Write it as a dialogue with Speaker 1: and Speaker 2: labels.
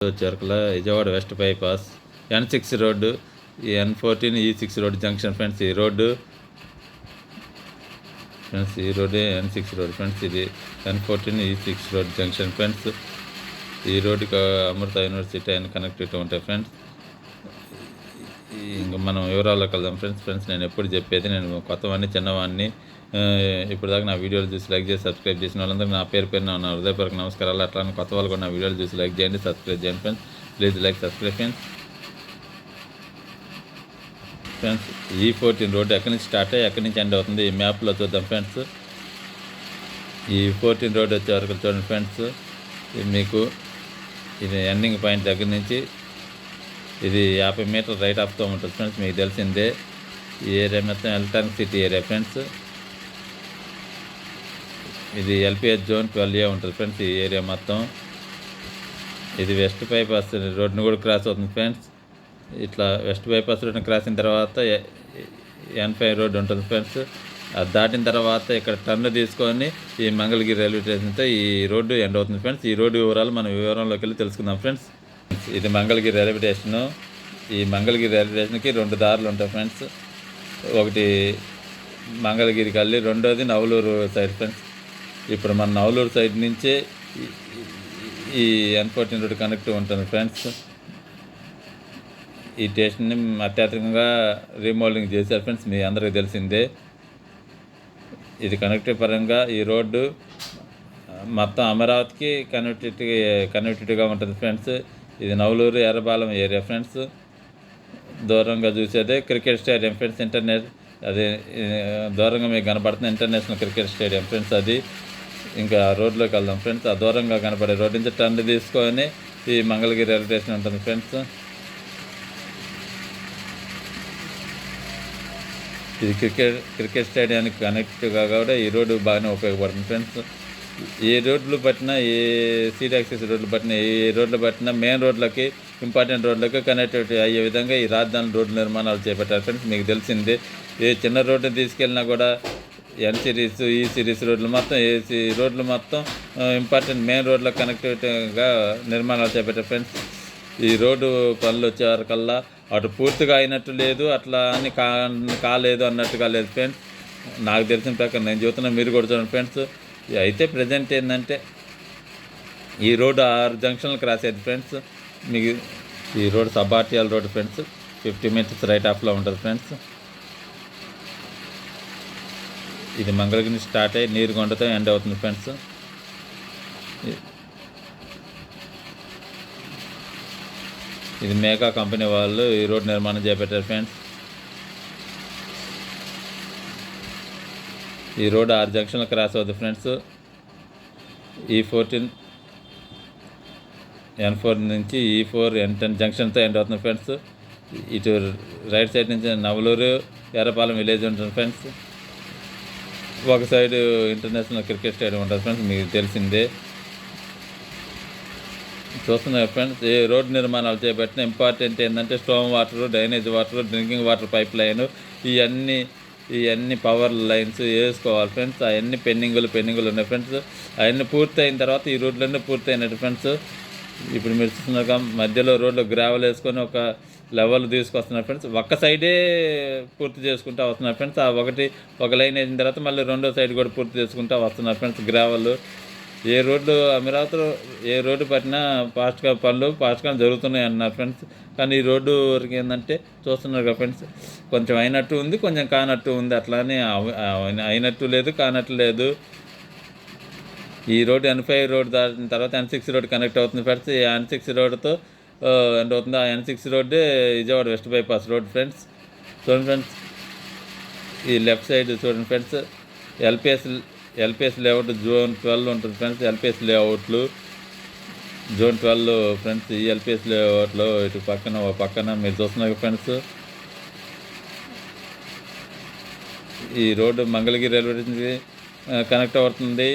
Speaker 1: చెర్కల Vijayawada west bypass N6 road, ఈ N14 E6 road junction friends. ఈ road friends, ఈ రోడ్డే N6 రోడ్ ఫ్రెండ్స్. ఇది N14 E6 road junction friends. ఈ రోడ్డుకి అమృత యూనివర్సిటీ అని కనెక్టివిటీ ఉంటాయి ఫ్రెండ్స్. ఇంకా మనం వివరాల్లోకి వెళ్దాం ఫ్రెండ్స్. నేను ఎప్పుడు చెప్పేది, నేను కొత్తవాడిని చిన్నవాడిని. ఇప్పుడు దాకా నా వీడియోలు చూసి లైక్ చేసి సబ్స్క్రైబ్ చేసిన వాళ్ళందరూ నా పేరు నా హృదయపూర్వక నమస్కారాలు. అట్లానే కొత్త వాళ్ళు కూడా నా వీడియోలు చూసి లైక్ చేయండి, సబ్స్క్రైబ్ చేయండి friends. Please like subscribe friends. E14 road ఎక్కడి నుంచి స్టార్ట్ అయ్యి ఎక్కడి నుంచి ఎండ్ అవుతుంది ఈ మ్యాప్లో చూద్దాం ఫ్రెండ్స్. ఈ 14 రోడ్డు వచ్చే వరకు చూడండి ఫ్రెండ్స్. మీకు ఇది ఎండింగ్ పాయింట్ దగ్గర నుంచి ఇది 50 మీటర్ల రైట్ ఆఫ్తో ఉంటుంది ఫ్రెండ్స్. మీకు తెలిసిందే ఈ ఏరియా మొత్తం ఎలక్ట్రానిక్ సిటీ ఏరియా ఫ్రెండ్స్. ఇది LPH జోన్ 12A ఉంటుంది ఫ్రెండ్స్. ఈ ఏరియా మొత్తం ఇది వెస్ట్ బైపాస్ రోడ్ని కూడా క్రాస్ అవుతుంది ఫ్రెండ్స్. ఇట్లా వెస్ట్ బైపాస్ రోడ్ని క్రాస్ అయిన తర్వాత N5 రోడ్డు ఉంటుంది ఫ్రెండ్స్. అది దాటిన తర్వాత ఇక్కడ టర్న్ తీసుకొని ఈ మంగళగిరి రైల్వే స్టేషన్తో ఈ రోడ్డు ఎండ్ అవుతుంది ఫ్రెండ్స్. ఈ రోడ్డు వివరాలు మనం వివరంలోకి వెళ్ళి తెలుసుకుందాం ఫ్రెండ్స్. ఇది మంగళగిరి రైల్వే స్టేషను. ఈ మంగళగిరి రైల్వే స్టేషన్కి 2 దారులు ఉంటాయి ఫ్రెండ్స్. ఒకటి మంగళగిరికి వెళ్ళి, రెండోది నవలూరు సైడ్ ఫ్రెండ్స్. ఇప్పుడు మన నవలూరు సైడ్ నుంచే ఈ N14 రోడ్డు కనెక్ట్ ఉంటుంది ఫ్రెండ్స్. ఈ స్టేషన్ని అత్యాధునికంగా రీమోడలింగ్ చేశారు ఫ్రెండ్స్, మీ అందరికీ తెలిసిందే. ఇది కనెక్టివ్ పరంగా ఈ రోడ్డు మొత్తం అమరావతికి కనెక్టివిటీగా ఉంటుంది ఫ్రెండ్స్. ఇది నవలూరు ఎర్రబాలెం ఏరియా ఫ్రెండ్స్. దూరంగా చూసేదే క్రికెట్ స్టేడియం ఫ్రెండ్స్. అది దూరంగా మీకు కనపడుతుంది ఇంటర్నేషనల్ క్రికెట్ స్టేడియం ఫ్రెండ్స్. అది ఇంకా రోడ్లోకి వెళ్దాం ఫ్రెండ్స్. ఆ దూరంగా కనపడే రోడ్డు నుంచి టర్న్ తీసుకొని ఈ మంగళగిరి రైల్వే స్టేషన్ ఉంటుంది ఫ్రెండ్స్. ఇది క్రికెట్ స్టేడియానికి కనెక్ట్గా కూడా ఈ రోడ్డు బాగానే ఉపయోగపడుతుంది ఫ్రెండ్స్. ఏ రోడ్లు పట్టినా, ఏ సీడ్ యాక్సెస్ రోడ్లు పట్టినా, ఏ రోడ్లు పట్టినా మెయిన్ రోడ్లకి, ఇంపార్టెంట్ రోడ్లకి కనెక్టివిటీ అయ్యే విధంగా ఈ రాజధాని రోడ్డు నిర్మాణాలు చేపట్టారు ఫ్రెండ్స్. మీకు తెలిసిందే, ఏ చిన్న రోడ్డు తీసుకెళ్ళినా కూడా N సిరీస్, E సిరీస్ రోడ్లు మొత్తం, ఏ రోడ్లు మొత్తం ఇంపార్టెంట్ మెయిన్ రోడ్లకు కనెక్టివిటీగా నిర్మాణాలు చేపట్టారు ఫ్రెండ్స్. ఈ రోడ్డు పనులు వచ్చేవరకల్లా అటు పూర్తిగా అయినట్టు లేదు, అట్లా అని కాలేదు అన్నట్టుగా లేదు ఫ్రెండ్స్. నాకు తెలిసిన ప్రకారం నేను చెబుతున్నా, మీరు కూడా చూడండి ఫ్రెండ్స్. అయితే ప్రజెంట్ ఏంటంటే ఈ రోడ్డు 6 జంక్షన్లు క్రాస్ అయ్యింది ఫ్రెండ్స్. మీకు ఈ రోడ్డు సబార్టియాల రోడ్డు ఫ్రెండ్స్. 50 మీటర్స్ రైట్ ఆఫ్లో ఉంటుంది ఫ్రెండ్స్. ఇది మంగళగిరి స్టార్ట్ అయ్యి నీరుగొండతో ఎండ్ అవుతుంది ఫ్రెండ్స్. ఇది మేఘా కంపెనీ వాళ్ళు ఈ రోడ్ నిర్మాణం చేపట్టారు ఫ్రెండ్స్. ఈ రోడ్ 6 జంక్షన్లు క్రాస్ అవుతుంది ఫ్రెండ్స్. E14 N4 నుంచి E4 N10 జంక్షన్తో ఎండ్ అవుతుంది ఫ్రెండ్స్. ఇటు రైట్ సైడ్ నుంచి నవలూరు ఎర్రపాలెం విలేజ్ ఉంటుంది ఫ్రెండ్స్. ఒక సైడ్ ఇంటర్నేషనల్ క్రికెట్ స్టేడియం ఉంటుంది ఫ్రెండ్స్, మీకు తెలిసిందే. చూస్తున్నారు ఫ్రెండ్స్, ఏ రోడ్డు నిర్మాణాలు చేపట్టిన ఇంపార్టెంట్ ఏంటంటే storm water, drainage water, drinking water pipe line, ఇవన్నీ పవర్ లైన్స్ వేసుకోవాలి ఫ్రెండ్స్. అవన్నీ పెండింగులు ఉన్నాయి ఫ్రెండ్స్. అవన్నీ పూర్తి అయిన తర్వాత ఈ రోడ్లన్నీ పూర్తి అయినట్టు ఫ్రెండ్స్. ఇప్పుడు మీరు చూస్తున్నారుగా మధ్యలో రోడ్లో గ్రావెల్ వేసుకొని ఒక లెవెల్ తీసుకొస్తున్నారు ఫ్రెండ్స్. ఒక్క సైడే పూర్తి చేసుకుంటూ వస్తున్నారు ఫ్రెండ్స్. ఒక లైన్ వేసిన తర్వాత మళ్ళీ రెండో సైడ్ కూడా పూర్తి చేసుకుంటూ వస్తున్నారు ఫ్రెండ్స్. గ్రావెల్ ఏ రోడ్డు అమరావతిలో ఏ రోడ్డు పట్టినా పనులు ఫాస్ట్గా జరుగుతున్నాయి అన్నారు ఫ్రెండ్స్. కానీ ఈ రోడ్డు వరకు ఏంటంటే చూస్తున్నారు కదా ఫ్రెండ్స్, కొంచెం అయినట్టు ఉంది, కొంచెం కానట్టు ఉంది. అట్లానే అయినట్టు లేదు, కానట్టు లేదు. ఈ రోడ్డు N5 రోడ్డు దాటిన తర్వాత N6 రోడ్డు కనెక్ట్ అవుతుంది ఫ్రెండ్స్. ఈ N6 రోడ్డుతో ఎండ్ అవుతుంది. ఆ N6 రోడ్డే Vijayawada west bypass road friends. చూడండి ఫ్రెండ్స్, ఈ లెఫ్ట్ సైడ్ చూడండి ఫ్రెండ్స్. ఎల్పిఎస్ లేఅవుట్ జోన్ 12 ఉంటుంది ఫ్రెండ్స్. ఎల్పిఎస్ లేఅవుట్లు జోన్ 12 ఫ్రెండ్స్. ఈ ఎల్పిఎస్ లేఅవుట్లో ఇటు పక్కన మీరు చూస్తున్నారు ఫ్రెండ్స్. ఈ రోడ్డు మంగళగిరి రైల్వే స్టేషన్కి కనెక్ట్ అవుతుంది.